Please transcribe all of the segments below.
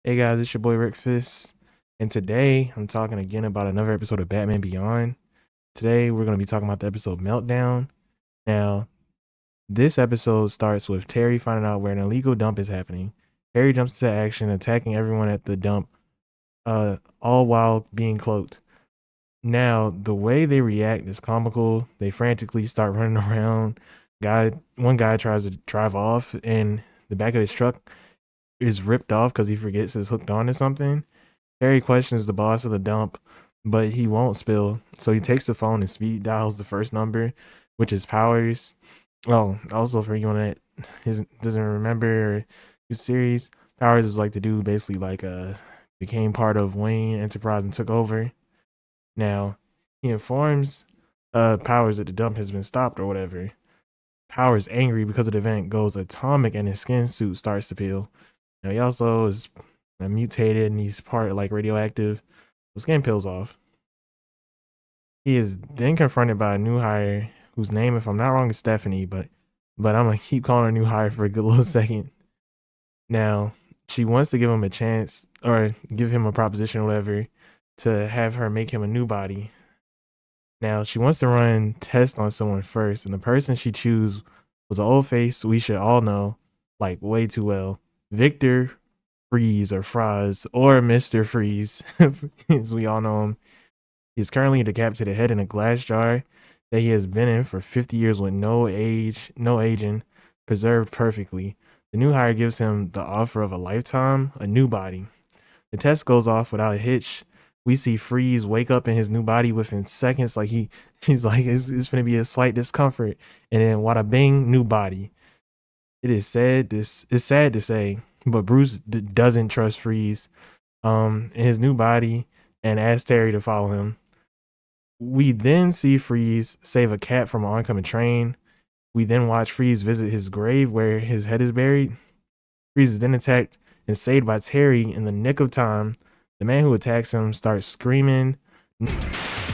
Hey guys, it's your boy Rick Fist, and today I'm talking again about another episode of Batman Beyond. Today we're going to be talking about the episode Meltdown. Now, this episode starts with Terry finding out where an illegal dump is happening. Terry jumps into action, attacking everyone at the dump, all while being cloaked. Now, the way they react is comical. They frantically start running around. One guy tries to drive off, and the back of his truck is ripped off because he forgets it's hooked on to something. Harry questions the boss of the dump, but he won't spill. So he takes the phone and speed dials the first number, which is Powers. Oh, also for anyone that doesn't remember his series, Powers is like the dude basically like became part of Wayne Enterprise and took over. Now he informs Powers that the dump has been stopped or whatever. Powers, angry because of the event, goes atomic and his skin suit starts to peel. Now he also is mutated and he's part like radioactive. The skin peels off. He is then confronted by a new hire whose name, if I'm not wrong, is Stephanie, but I'm gonna keep calling her new hire for a good little second. Now she wants to give him a chance or give him a proposition or whatever to have her make him a new body. Now she wants to run tests on someone first, and the person she chooses was an old face we should all know, like way too well. Victor Freeze or Froz or Mr. Freeze, as we all know him. He's currently a decapitated head in a glass jar that he has been in for 50 years with no aging, preserved perfectly. The new hire gives him the offer of a lifetime, a new body. The test goes off without a hitch. We see Freeze wake up in his new body within seconds, like he's like it's gonna be a slight discomfort, and then wada bing, new body. It is sad. This is sad to say, but Bruce doesn't trust Freeze, in his new body, and asks Terry to follow him. We then see Freeze save a cat from an oncoming train. We then watch Freeze visit his grave where his head is buried. Freeze is then attacked and saved by Terry in the nick of time. The man who attacks him starts screaming,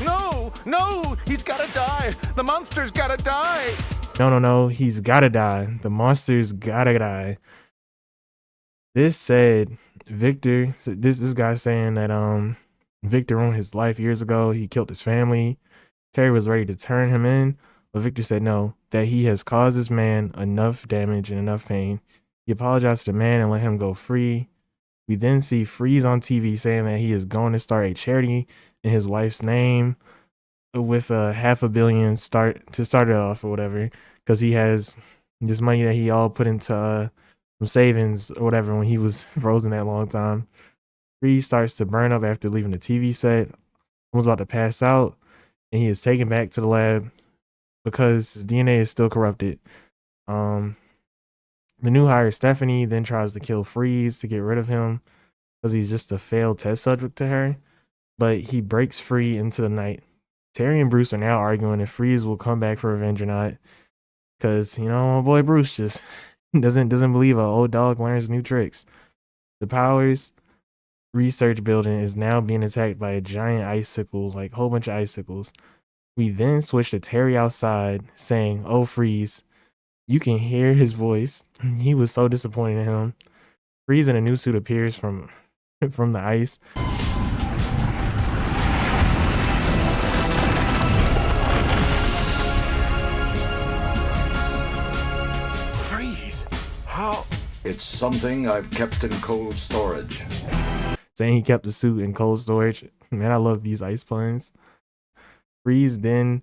No, no, he's gotta die. The monster's gotta die. No, he's gotta die. The monster's gotta die. This said, Victor, this guy saying that Victor ruined his life years ago. He killed his family. Terry was ready to turn him in, but Victor said no, that he has caused this man enough damage and enough pain. He apologized to the man and let him go free. We then see Freeze on TV saying that he is going to start a charity in his wife's name with a $500 million start it off or whatever, because he has this money that he all put into some savings or whatever when he was frozen that long time. Freeze starts to burn up after leaving the TV set, almost about to pass out, and he is taken back to the lab because his DNA is still corrupted. The new hire, Stephanie, then tries to kill Freeze to get rid of him because he's just a failed test subject to her, but he breaks free into the night. Terry and Bruce are now arguing if Freeze will come back for revenge or not, because my boy Bruce just doesn't believe an old dog learns new tricks. The Powers research building is now being attacked by a giant icicle, like a whole bunch of icicles. We then switch to Terry outside saying, "Oh, Freeze." You can hear his voice. He was so disappointed in him. Freeze in a new suit appears from the ice. Freeze. How? It's something I've kept in cold storage. Saying he kept the suit in cold storage. Man, I love these ice puns. Freeze then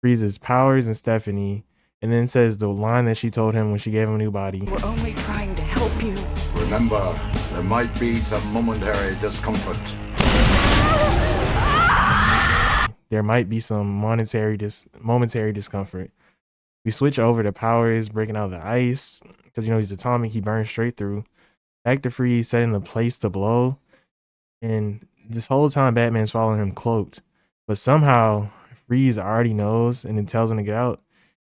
freezes Powers and Stephanie, and then says the line that she told him when she gave him a new body. We're only trying to help you. Remember, there might be some momentary discomfort. There might be some momentary discomfort. We switch over to Powers breaking out of the ice because he's atomic. He burns straight through. Back to Freeze setting the place to blow, and this whole time Batman's following him cloaked, but somehow Freeze already knows and then tells him to get out.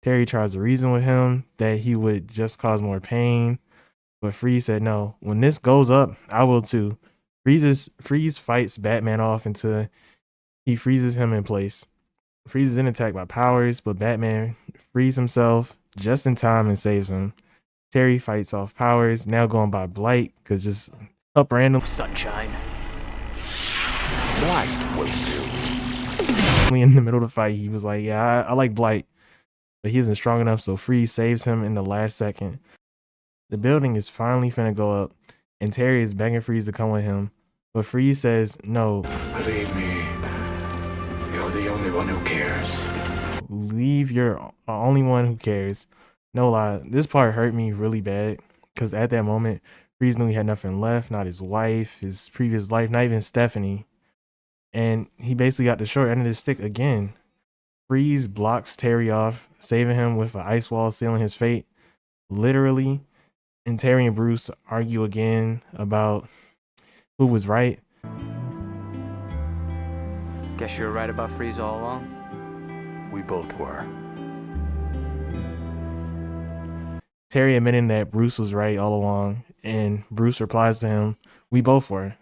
Terry tries to reason with him that he would just cause more pain, but Freeze said no. When this goes up, I will too. Freeze fights Batman off until he freezes him in place. Freeze is then attacked by Powers, but Batman frees himself just in time and saves him. Terry fights off Powers, now going by Blight, because just up random Sunshine. Blight will do. in the middle of the fight. He was like, yeah, I like Blight, but he isn't strong enough. So Freeze saves him in the last second. The building is finally finna go up, and Terry is begging Freeze to come with him. But Freeze says, no, Believe me, you're the only one who cares. leave, you're the only one who cares. No lie, this part hurt me really bad, because at that moment, Freeze knew he had nothing left, not his wife, his previous life, not even Stephanie. And he basically got the short end of the stick again. Freeze blocks Terry off, saving him with an ice wall sealing his fate. Literally. And Terry and Bruce argue again about who was right. Guess you were right about Freeze all along? We both were. Terry admitting that Bruce was right all along, and Bruce replies to him, we both were.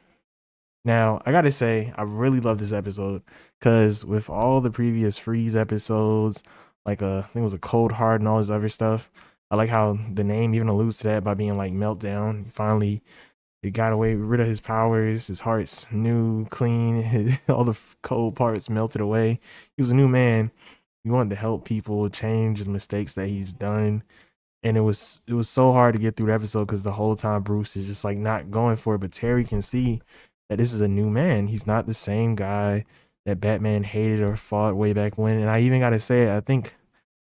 Now, I gotta say, I really love this episode, because with all the previous Freeze episodes, like I think it was a Cold Heart and all this other stuff, I like how the name even alludes to that by being like Meltdown. Finally, it got rid of his powers. His heart's new, clean. All the cold parts melted away. He was a new man. He wanted to help people change the mistakes that he's done. And it was so hard to get through the episode because the whole time Bruce is just like not going for it. But Terry can see that this is a new man. He's not the same guy that Batman hated or fought way back when. And I even gotta say, I think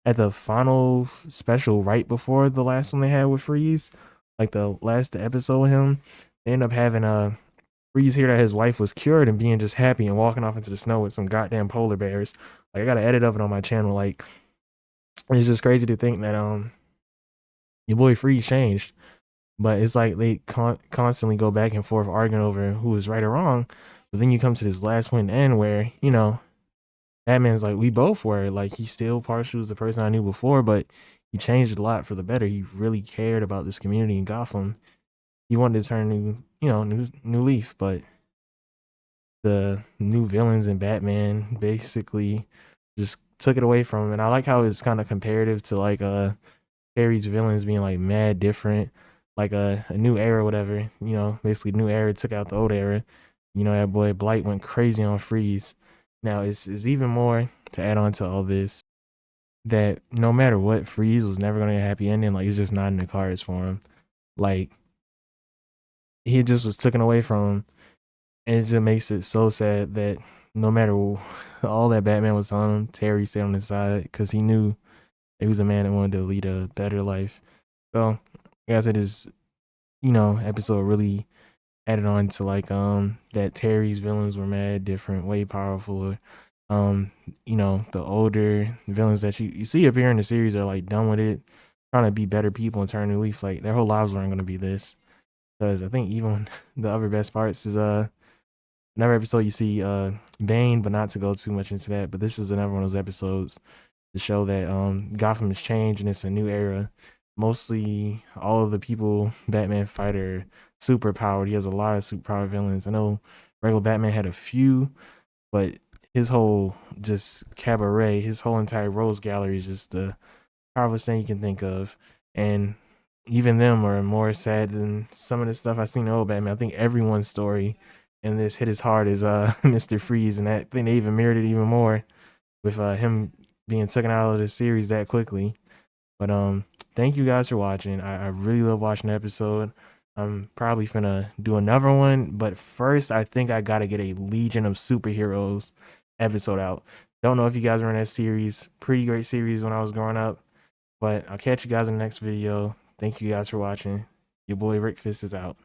at the final special right before the last one they had with Freeze, like the last episode with him, they end up having Freeze hear that his wife was cured and being just happy and walking off into the snow with some goddamn polar bears. Like I got an edit of it on my channel. Like it's just crazy to think that your boy Freeze changed, but it's like they constantly go back and forth arguing over who was right or wrong. But then you come to this last point in the end where Batman's like, we both were. Like, he still partial was the person I knew before, but he changed a lot for the better. He really cared about this community in Gotham. He wanted to turn new leaf, but the new villains in Batman basically just took it away from him. And I like how it's kind of comparative to like Harry's villains being like mad different, like a new era or whatever. Basically new era took out the old era. That boy Blight went crazy on Freeze. Now, it's even more to add on to all this that no matter what, Freeze was never going to get a happy ending. Like, it's just not in the cards for him. Like, he just was taken away from him. And it just makes it so sad that no matter all that Batman was on him, Terry stayed on his side because he knew he was a man that wanted to lead a better life. So, like I said, this, episode really added on to like that Terry's villains were mad different, way powerful. The older villains that you see appear in the series are like done with it, trying to be better people and turn a new leaf. Like their whole lives weren't gonna be this. Because I think even the other best parts is another episode you see Bane, but not to go too much into that. But this is another one of those episodes to show that Gotham has changed and it's a new era. Mostly all of the people Batman fight are super powered. He has a lot of super powered villains. I know regular Batman had a few, but his whole just cabaret, his whole entire Rose Gallery is just the powerful thing you can think of. And even them are more sad than some of the stuff I've seen in old Batman. I think everyone's story in this hit as hard as Mr. Freeze, and that thing they even mirrored it even more with him being taken out of the series that quickly. But thank you guys for watching. I really love watching the episode. I'm probably finna do another one, but first I think I gotta get a Legion of Superheroes episode out. Don't know if you guys were in that series. Pretty great series when I was growing up. But I'll catch you guys in the next video. Thank you guys for watching. Your boy Rick Fist is out.